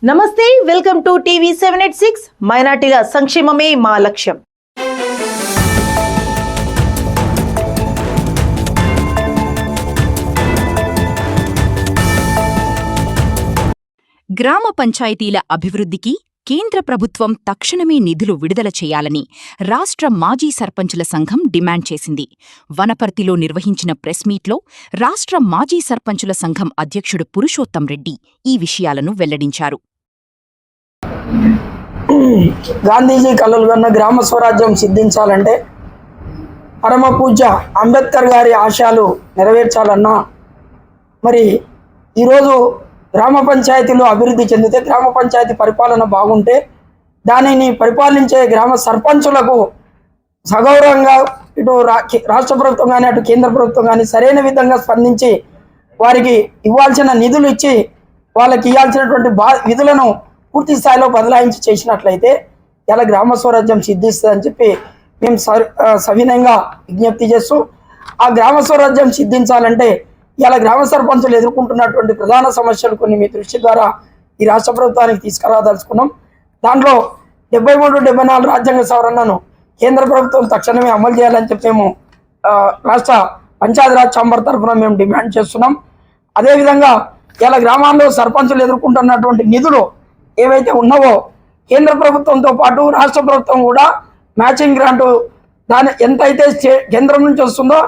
నమస్తే, welcome to TV 786. మైనార్టీల సంక్షేమమే మా లక్ష్యం. గ్రామ పంచాయతీల అభివృద్ధికి కేంద్ర ప్రభుత్వం తక్షణమే నిధులు విడుదల చేయాలని రాష్ట్ర మాజీ సర్పంచుల సంఘం డిమాండ్ చేసింది. వనపర్తిలో నిర్వహించిన ప్రెస్ మీట్లో రాష్ట్ర మాజీ సర్పంచుల సంఘం అధ్యక్షుడు పురుషోత్తం రెడ్డి ఈ విషయాలను వెల్లడించారు. గాంధీజీ కలలుగన్న గ్రామ స్వరాజ్యం సిద్ధించాలంటే పరమ పూజ్య అంబేద్కర్ గారి ఆశయాలు నెరవేర్చాలన్నా మరి ఈరోజు గ్రామ పంచాయతీలు అభివృద్ధి చెందితే, గ్రామ పంచాయతీ పరిపాలన బాగుంటే దానిని పరిపాలించే గ్రామ సర్పంచులకు సగౌరవంగా ఇటు రాష్ట్ర ప్రభుత్వం కానీ అటు కేంద్ర ప్రభుత్వం కానీ సరైన విధంగా స్పందించి వారికి ఇవ్వాల్సిన నిధులు ఇచ్చి వాళ్ళకి ఇవ్వాల్సినటువంటి విధులను పూర్తి స్థాయిలో బదలాయించి చేసినట్లయితే ఇలా గ్రామ స్వరాజ్యం సిద్ధిస్తుందని చెప్పి మేము సవినయంగా విజ్ఞప్తి చేస్తూ, ఆ గ్రామ స్వరాజ్యం సిద్ధించాలంటే ఇలా గ్రామ సర్పంచులు ఎదుర్కొంటున్నటువంటి ప్రధాన సమస్యలు కొన్ని మీ దృష్టి ద్వారా ఈ రాష్ట్ర ప్రభుత్వానికి తీసుకురాదలుచుకున్నాం. దాంట్లో 73, 74 రాజ్యాంగ సవరణను కేంద్ర ప్రభుత్వం తక్షణమే అమలు చేయాలని చెప్పి మేము రాష్ట్ర పంచాయతీరాజ్ ఛాంబర్ తరఫున మేము డిమాండ్ చేస్తున్నాం. అదేవిధంగా ఇలా గ్రామాల్లో సర్పంచులు ఎదుర్కొంటున్నటువంటి నిధులు ఏవైతే ఉన్నావో కేంద్ర ప్రభుత్వంతో పాటు రాష్ట్ర ప్రభుత్వం కూడా మ్యాచింగ్ గ్రాంటు దాని ఎంతైతే కేంద్రం నుంచి వస్తుందో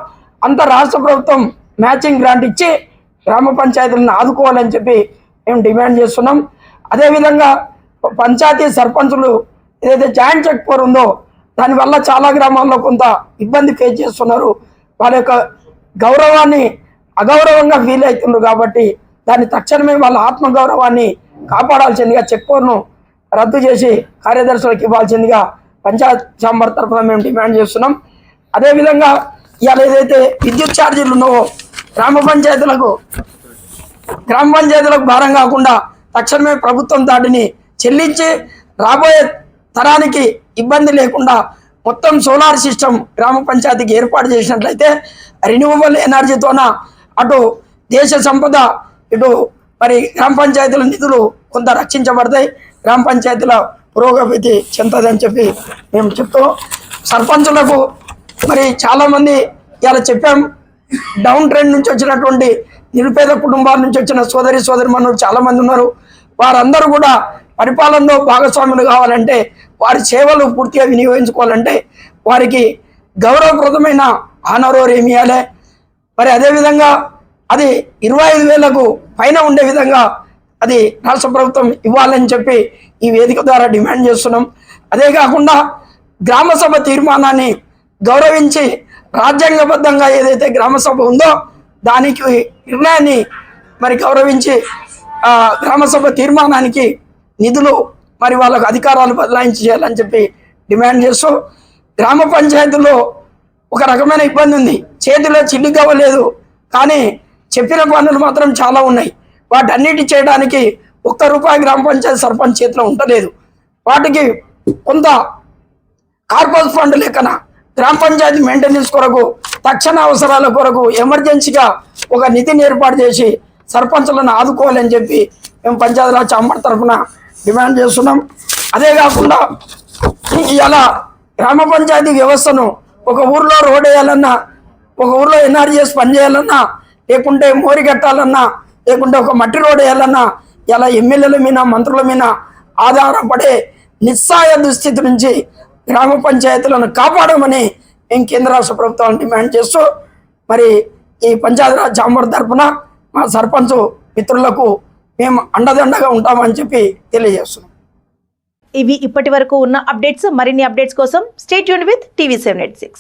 అంత రాష్ట్ర ప్రభుత్వం మ్యాచింగ్ గ్రాంట్ ఇచ్చి గ్రామ పంచాయతీలను ఆదుకోవాలని చెప్పి మేము డిమాండ్ చేస్తున్నాం. అదేవిధంగా పంచాయతీ సర్పంచులు ఏదైతే జాయింట్ చెక్ పవర్ ఉందో దానివల్ల చాలా గ్రామాల్లో కొంత ఇబ్బంది ఫేస్ చేస్తున్నారు. వాళ్ళ యొక్క గౌరవాన్ని అగౌరవంగా ఫీల్ అవుతున్నారు. కాబట్టి దాన్ని తక్షణమే వాళ్ళ ఆత్మగౌరవాన్ని కాపాడాల్సిందిగా చెక్ పవర్ను రద్దు చేసి కార్యదర్శులకు ఇవ్వాల్సిందిగా పంచాయత్ ఛాంబర్ తరఫున మేము డిమాండ్ చేస్తున్నాం. అదేవిధంగా ఇవాళ ఏదైతే విద్యుత్ ఛార్జీలు ఉన్నావో గ్రామ పంచాయతీలకు భారం కాకుండా తక్షణమే ప్రభుత్వం దాటిని చెల్లించి రాబోయే తరానికి ఇబ్బంది లేకుండా మొత్తం సోలార్ సిస్టమ్ గ్రామ పంచాయతీకి ఏర్పాటు చేసినట్లయితే రెన్యూవబుల్ ఎనర్జీతోన అటు దేశ సంపద ఇటు మరి గ్రామ పంచాయతీల నిధులు కొంత రక్షించబడతాయి, గ్రామ పంచాయతీల పురోగతి చెందుతుందని చెప్పి మేము చెప్తూ, సర్పంచులకు మరి చాలామంది ఇలా చెప్పాం, డౌన్ ట్రెండ్ నుంచి వచ్చినటువంటి నిరుపేద కుటుంబాల నుంచి వచ్చిన సోదరిమణులు చాలామంది ఉన్నారు. వారందరూ కూడా పరిపాలనలో భాగస్వాములు కావాలంటే, వారి సేవలు పూర్తిగా వినియోగించుకోవాలంటే వారికి గౌరవప్రదమైన ఆనరోరియం ఇవ్వాలి. మరి అదేవిధంగా అది 25,000కు పైన ఉండే విధంగా అది రాష్ట్ర ప్రభుత్వం ఇవ్వాలని చెప్పి ఈ వేదిక ద్వారా డిమాండ్ చేస్తున్నాం. అదే కాకుండా గ్రామసభ తీర్మానాన్ని గౌరవించి రాజ్యాంగబద్ధంగా ఏదైతే గ్రామసభ ఉందో దానికి నిర్ణయాన్ని మరి గౌరవించి గ్రామసభ తీర్మానానికి నిధులు మరి వాళ్ళకు అధికారాలు బదలాయించి చేయాలని చెప్పి డిమాండ్ చేస్తూ, గ్రామ పంచాయతీలో ఒక రకమైన ఇబ్బంది ఉంది. చేతిలో చిల్లి గవ్వలేదు, కానీ చెప్పిన పనులు మాత్రం చాలా ఉన్నాయి. వాటన్నిటి చేయడానికి ₹1 గ్రామ పంచాయతీ సర్పంచ్ చేతిలో ఉండలేదు. వాటికి కొంత కార్పొరేట్ ఫండ్ లెక్కన గ్రామ పంచాయతీ మెయింటెనెన్స్ కొరకు, తక్షణ అవసరాల కొరకు ఎమర్జెన్సీగా ఒక నిధిని ఏర్పాటు చేసి సర్పంచులను ఆదుకోవాలని చెప్పి మేము పంచాయతీరాజ్ ఛాంబర్ తరఫున డిమాండ్ చేస్తున్నాం. అదే కాకుండా ఇలా గ్రామ పంచాయతీ వ్యవస్థను ఒక ఊర్లో రోడ్ వేయాలన్నా, ఒక ఊర్లో ఎన్ఆర్జీఎస్ పనిచేయాలన్నా, లేకుంటే మోరి కట్టాలన్నా, లేకుంటే ఒక మట్టి రోడ్ వేయాలన్నా ఇలా ఎమ్మెల్యేల మీద మంత్రుల మీద ఆధారపడే నిస్సాయ దుస్థితి నుంచి గ్రామ పంచాయతీలను కాపాడమని మేము కేంద్ర రాష్ట్ర ప్రభుత్వాన్ని డిమాండ్ చేస్తూ, మరి ఈ పంచాయతీరాజ్ ఛాంబర్ తరఫున మా సర్పంచ్ మిత్రులకు మేము అండదండగా ఉంటామని చెప్పి తెలియజేస్తున్నాం. ఇవి ఇప్పటి వరకు ఉన్న అప్డేట్స్. మరిన్ని అప్డేట్స్ కోసం స్టే ట్యూన్డ్ విత్ టీవీ 786.